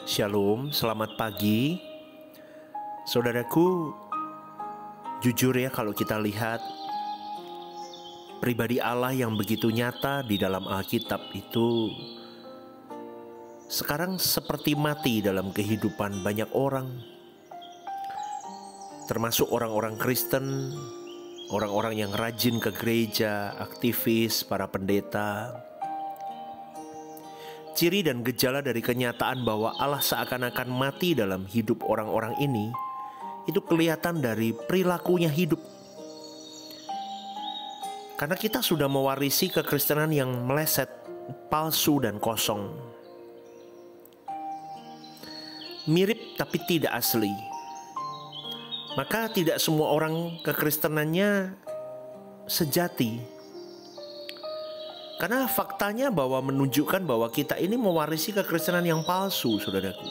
Shalom, selamat pagi. Saudaraku, jujur ya kalau kita lihat pribadi Allah yang begitu nyata di dalam Alkitab itu sekarang seperti mati dalam kehidupan banyak orang, termasuk orang-orang Kristen, orang-orang yang rajin ke gereja, aktivis, para pendeta. Ciri dan gejala dari kenyataan bahwa Allah seakan-akan mati dalam hidup orang-orang ini itu kelihatan dari perilakunya hidup. Karena kita sudah mewarisi kekristenan yang meleset, palsu dan kosong. Mirip tapi tidak asli. Maka tidak semua orang kekristenannya sejati. Karena faktanya bahwa menunjukkan bahwa kita ini mewarisi kekristenan yang palsu, saudaraku.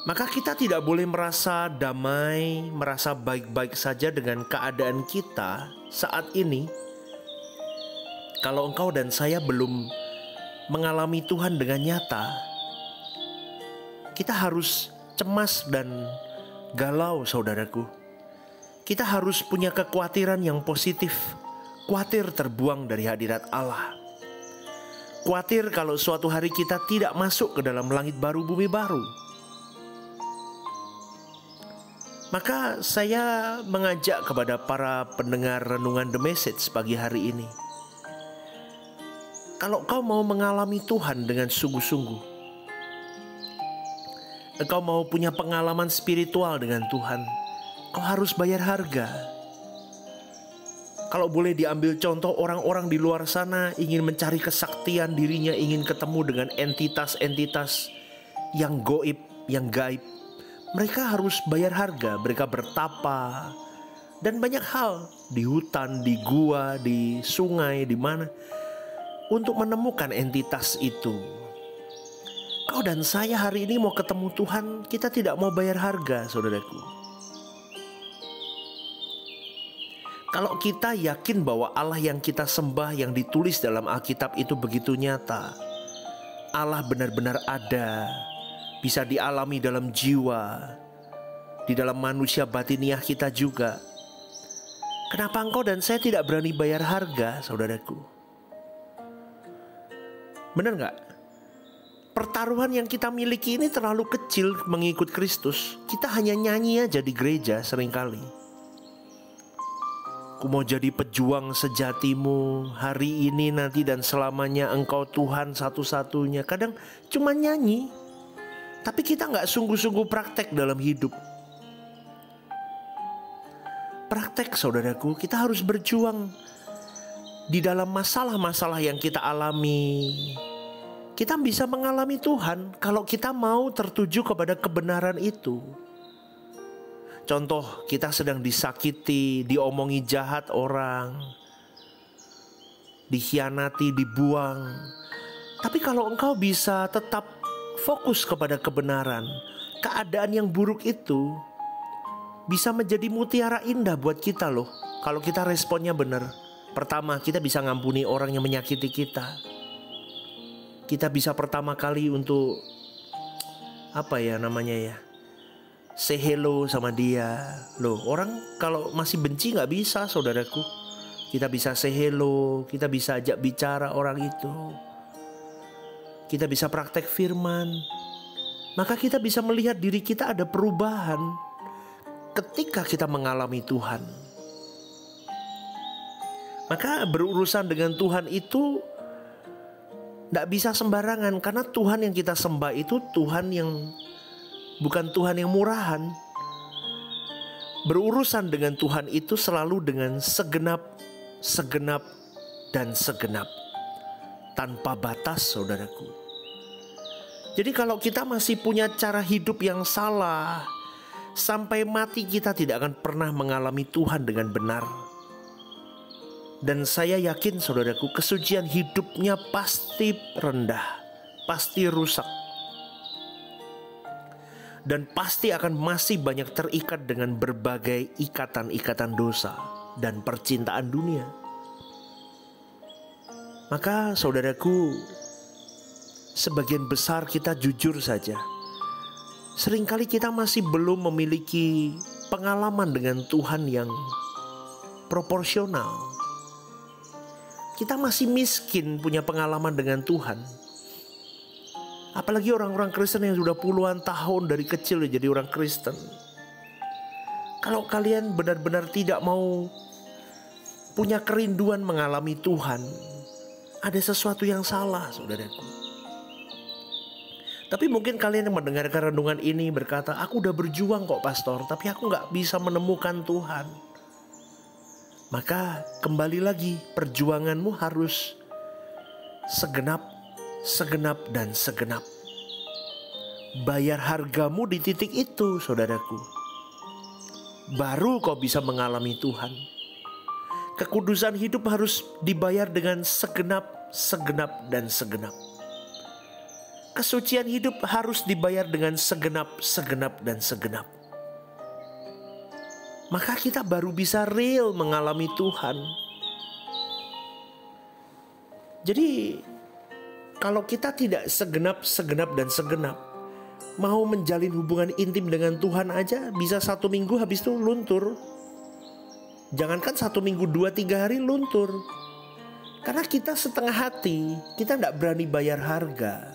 Maka kita tidak boleh merasa damai, merasa baik-baik saja dengan keadaan kita saat ini. Kalau engkau dan saya belum mengalami Tuhan dengan nyata, kita harus cemas dan galau, saudaraku. Kita harus punya kekhawatiran yang positif. Khawatir terbuang dari hadirat Allah. Khawatir kalau suatu hari kita tidak masuk ke dalam langit baru, bumi baru. Maka saya mengajak kepada para pendengar renungan The Message pagi hari ini. Kalau kau mau mengalami Tuhan dengan sungguh-sungguh, engkau mau punya pengalaman spiritual dengan Tuhan, kau harus bayar harga. Kalau boleh diambil contoh, orang-orang di luar sana ingin mencari kesaktian dirinya, ingin ketemu dengan entitas-entitas yang goib, yang gaib. Mereka harus bayar harga, mereka bertapa dan banyak hal di hutan, di gua, di sungai, di mana untuk menemukan entitas itu. Kau dan saya hari ini mau ketemu Tuhan, kita tidak mau bayar harga, saudaraku. Kalau kita yakin bahwa Allah yang kita sembah, yang ditulis dalam Alkitab itu begitu nyata, Allah benar-benar ada, bisa dialami dalam jiwa, di dalam manusia batiniah kita juga. Kenapa engkau dan saya tidak berani bayar harga, saudaraku? Benar gak? Pertaruhan yang kita miliki ini terlalu kecil mengikut Kristus. Kita hanya nyanyi aja di gereja seringkali. Aku mau jadi pejuang sejatimu, hari ini, nanti, dan selamanya engkau Tuhan satu-satunya. Kadang cuma nyanyi, tapi kita gak sungguh-sungguh praktek dalam hidup. Praktek, saudaraku, kita harus berjuang di dalam masalah-masalah yang kita alami. Kita bisa mengalami Tuhan kalau kita mau tertuju kepada kebenaran itu. Contoh, kita sedang disakiti, diomongi jahat orang, dikhianati, dibuang. Tapi kalau engkau bisa tetap fokus kepada kebenaran, keadaan yang buruk itu bisa menjadi mutiara indah buat kita loh. Kalau kita responnya benar. Pertama, kita bisa ngampuni orang yang menyakiti kita. Kita bisa pertama kali untuk say hello sama dia. Loh, orang kalau masih benci gak bisa, saudaraku. Kita bisa say hello, kita bisa ajak bicara orang itu. Kita bisa praktek firman. Maka kita bisa melihat diri kita ada perubahan ketika kita mengalami Tuhan. Maka berurusan dengan Tuhan itu gak bisa sembarangan. Karena Tuhan yang kita sembah itu Tuhan yang bukan Tuhan yang murahan. Berurusan dengan Tuhan itu selalu dengan segenap, dan segenap. Tanpa batas, saudaraku. Jadi kalau kita masih punya cara hidup yang salah, sampai mati kita tidak akan pernah mengalami Tuhan dengan benar. Dan saya yakin, saudaraku, kesucian hidupnya pasti rendah, pasti rusak. Dan pasti akan masih banyak terikat dengan berbagai ikatan-ikatan dosa dan percintaan dunia. Maka saudaraku, sebagian besar kita jujur saja. Seringkali kita masih belum memiliki pengalaman dengan Tuhan yang proporsional. Kita masih miskin punya pengalaman dengan Tuhan. Apalagi orang-orang Kristen yang sudah puluhan tahun dari kecil jadi orang Kristen. Kalau kalian benar-benar tidak mau punya kerinduan mengalami Tuhan, ada sesuatu yang salah, saudaraku. Tapi mungkin kalian yang mendengarkan renungan ini berkata, aku udah berjuang kok pastor, tapi aku gak bisa menemukan Tuhan. Maka kembali lagi, perjuanganmu harus segenap, dan segenap. Bayar hargamu di titik itu, saudaraku. Baru kau bisa mengalami Tuhan. Kekudusan hidup harus dibayar dengan segenap, dan segenap. Kesucian hidup harus dibayar dengan segenap, dan segenap. Maka kita baru bisa real mengalami Tuhan. Jadi kalau kita tidak segenap, dan segenap, mau menjalin hubungan intim dengan Tuhan aja bisa 1 minggu habis itu luntur. Jangankan 1 minggu, 2-3 hari luntur. Karena kita setengah hati, kita tidak berani bayar harga.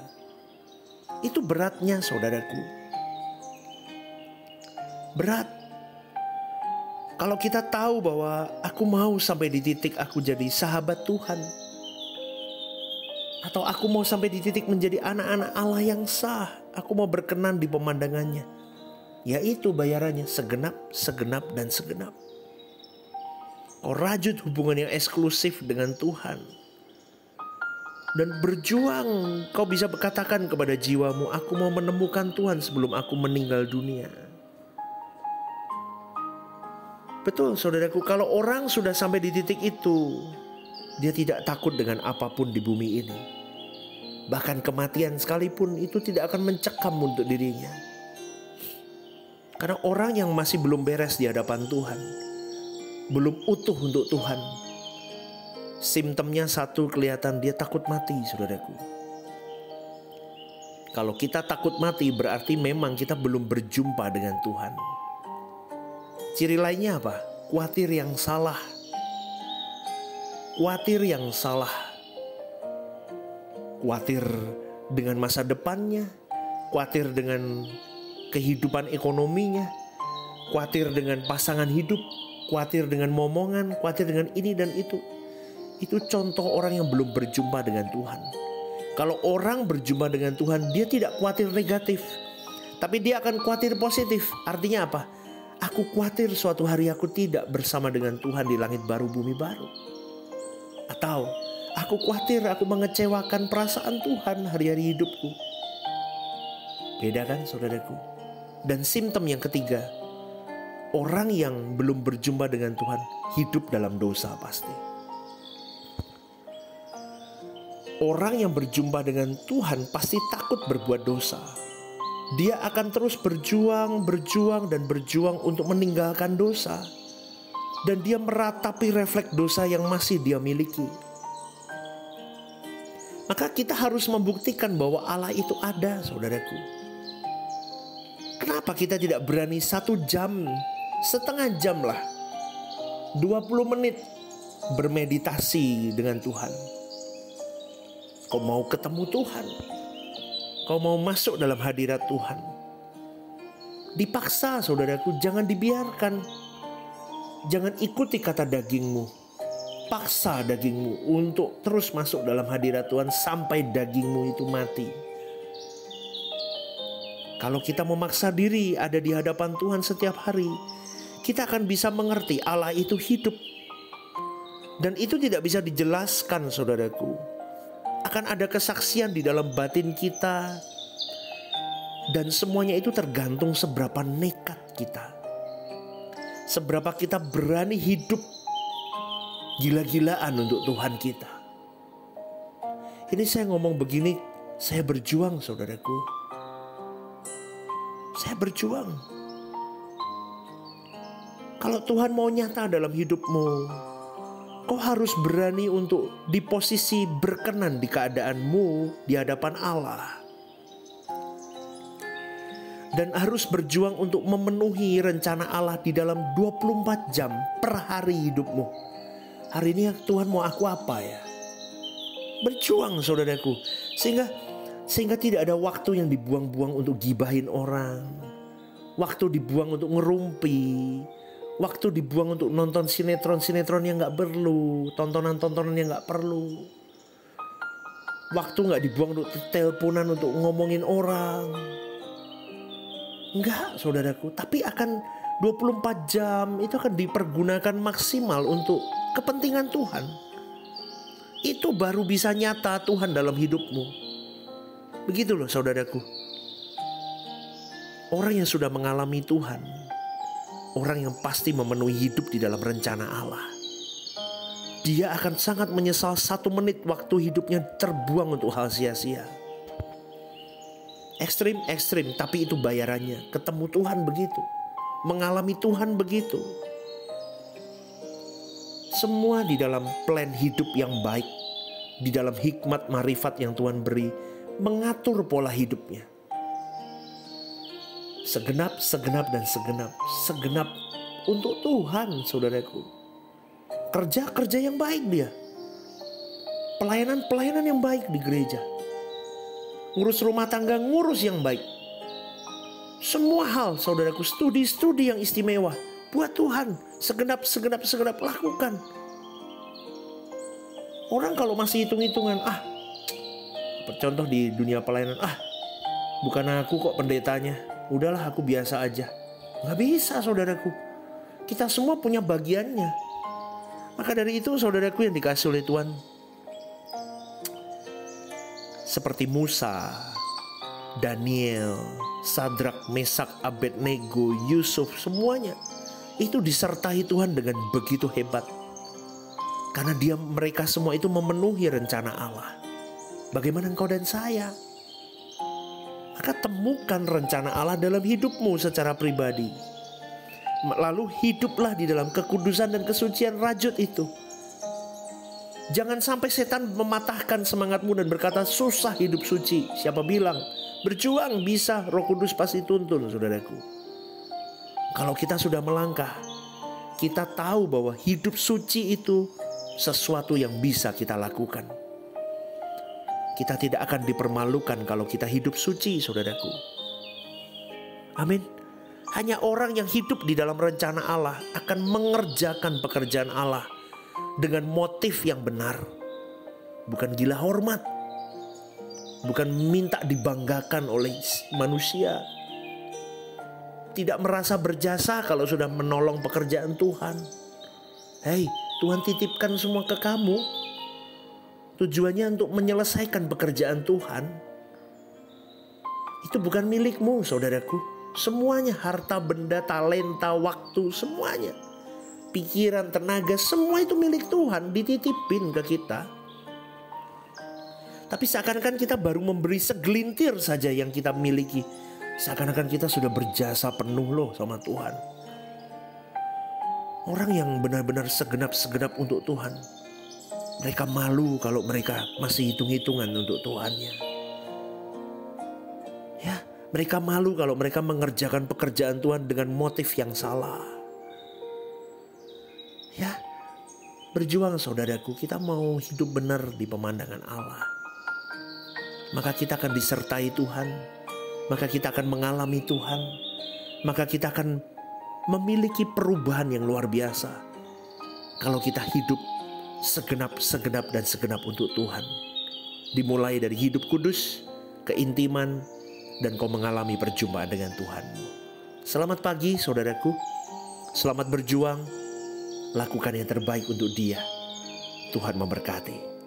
Itu beratnya, saudaraku. Berat. Kalau kita tahu bahwa aku mau sampai di titik aku jadi sahabat Tuhan, atau aku mau sampai di titik menjadi anak-anak Allah yang sah, aku mau berkenan di pemandangannya, yaitu bayarannya segenap, dan segenap. Kau rajut hubungan yang eksklusif dengan Tuhan. Dan berjuang, kau bisa berkatakan kepada jiwamu, aku mau menemukan Tuhan sebelum aku meninggal dunia. Betul, saudaraku, kalau orang sudah sampai di titik itu, dia tidak takut dengan apapun di bumi ini. Bahkan kematian sekalipun itu tidak akan mencekam untuk dirinya. Karena orang yang masih belum beres di hadapan Tuhan, belum utuh untuk Tuhan, simptomnya satu kelihatan, dia takut mati, saudaraku. Kalau kita takut mati berarti memang kita belum berjumpa dengan Tuhan. Ciri lainnya apa? Khawatir yang salah. Khawatir yang salah. Khawatir dengan masa depannya, khawatir dengan kehidupan ekonominya, khawatir dengan pasangan hidup, khawatir dengan momongan, khawatir dengan ini dan itu. Itu contoh orang yang belum berjumpa dengan Tuhan. Kalau orang berjumpa dengan Tuhan, dia tidak khawatir negatif, tapi dia akan khawatir positif. Artinya apa? Aku khawatir suatu hari aku tidak bersama dengan Tuhan di langit baru, bumi baru. Atau aku khawatir aku mengecewakan perasaan Tuhan hari-hari hidupku. Beda kan, saudaraku? Dan simptom yang ketiga, orang yang belum berjumpa dengan Tuhan hidup dalam dosa pasti. Orang yang berjumpa dengan Tuhan pasti takut berbuat dosa. Dia akan terus berjuang untuk meninggalkan dosa. Dan dia meratapi refleks dosa yang masih dia miliki. Maka kita harus membuktikan bahwa Allah itu ada, saudaraku. Kenapa kita tidak berani 1 jam, setengah jam lah, 20 menit bermeditasi dengan Tuhan? Kau mau ketemu Tuhan, kau mau masuk dalam hadirat Tuhan. Dipaksa, saudaraku, jangan dibiarkan. Jangan ikuti kata dagingmu. Paksa dagingmu untuk terus masuk dalam hadirat Tuhan sampai dagingmu itu mati. Kalau kita memaksa diri ada di hadapan Tuhan setiap hari, kita akan bisa mengerti Allah itu hidup. Dan itu tidak bisa dijelaskan, saudaraku. Akan ada kesaksian di dalam batin kita. Dan semuanya itu tergantung seberapa nekat kita. Seberapa kita berani hidup gila-gilaan untuk Tuhan kita. Ini saya ngomong begini, saya berjuang, saudaraku. Saya berjuang. Kalau Tuhan mau nyata dalam hidupmu, Kau harus berani untuk di posisi berkenan di keadaanmu di hadapan Allah. Dan harus berjuang untuk memenuhi rencana Allah di dalam 24 jam per hari hidupmu. Hari ini Tuhan mau aku apa ya? Berjuang saudaraku. Sehingga tidak ada waktu yang dibuang-buang untuk gibahin orang. Waktu dibuang untuk ngerumpi. Waktu dibuang untuk nonton sinetron-sinetron yang gak perlu. Tontonan-tontonan yang gak perlu. Waktu gak dibuang untuk teleponan untuk ngomongin orang. Enggak saudaraku. Tapi akan 24 jam itu akan dipergunakan maksimal untuk kepentingan Tuhan. Itu baru bisa nyata Tuhan dalam hidupmu. Begitu loh saudaraku. Orang yang sudah mengalami Tuhan, orang yang pasti memenuhi hidup di dalam rencana Allah, dia akan sangat menyesal 1 menit waktu hidupnya terbuang untuk hal sia-sia. Ekstrim, tapi itu bayarannya. Ketemu Tuhan begitu, mengalami Tuhan begitu. Semua di dalam plan hidup yang baik, di dalam hikmat marifat yang Tuhan beri, mengatur pola hidupnya. Segenap untuk Tuhan saudaraku. Kerja yang baik dia. Pelayanan yang baik di gereja. Ngurus rumah tangga, ngurus yang baik. Semua hal saudaraku, studi yang istimewa. Buat Tuhan, segenap lakukan. Orang kalau masih hitung-hitungan, contoh di dunia pelayanan, bukan aku kok pendetanya. Udahlah aku biasa aja. Gak bisa saudaraku. Kita semua punya bagiannya. Maka dari itu saudaraku yang dikasih oleh Tuhan, seperti Musa, Daniel, Sadrak, Mesak, Abednego, Yusuf, semuanya itu disertai Tuhan dengan begitu hebat. Karena mereka semua itu memenuhi rencana Allah. Bagaimana engkau dan saya? Maka temukan rencana Allah dalam hidupmu secara pribadi. Lalu hiduplah di dalam kekudusan dan kesucian, rajut itu. Jangan sampai setan mematahkan semangatmu dan berkata susah hidup suci. Siapa bilang? Berjuang bisa, Roh Kudus pasti tuntun saudaraku. Kalau kita sudah melangkah, kita tahu bahwa hidup suci itu sesuatu yang bisa kita lakukan. Kita tidak akan dipermalukan kalau kita hidup suci saudaraku. Amin. Hanya orang yang hidup di dalam rencana Allah akan mengerjakan pekerjaan Allah dengan motif yang benar. Bukan gila hormat. Bukan minta dibanggakan oleh manusia. Tidak merasa berjasa kalau sudah menolong pekerjaan Tuhan. Hei, Tuhan titipkan semua ke kamu. Tujuannya untuk menyelesaikan pekerjaan Tuhan. Itu bukan milikmu saudaraku. Semuanya, harta, benda, talenta, waktu, semuanya. Pikiran, tenaga, semua itu milik Tuhan, dititipin ke kita. Tapi seakan-akan kita baru memberi segelintir saja yang kita miliki. Seakan-akan kita sudah berjasa penuh loh sama Tuhan. Orang yang benar-benar segenap untuk Tuhan, mereka malu kalau mereka masih hitung-hitungan untuk Tuhannya. Ya, mereka malu kalau mereka mengerjakan pekerjaan Tuhan dengan motif yang salah. Ya, berjuang saudaraku, kita mau hidup benar di pemandangan Allah. Maka kita akan disertai Tuhan. Maka kita akan mengalami Tuhan. Maka kita akan memiliki perubahan yang luar biasa. Kalau kita hidup segenap untuk Tuhan. Dimulai dari hidup kudus, keintiman, dan kau mengalami perjumpaan dengan Tuhan. Selamat pagi saudaraku. Selamat berjuang. Lakukan yang terbaik untuk Dia. Tuhan memberkati.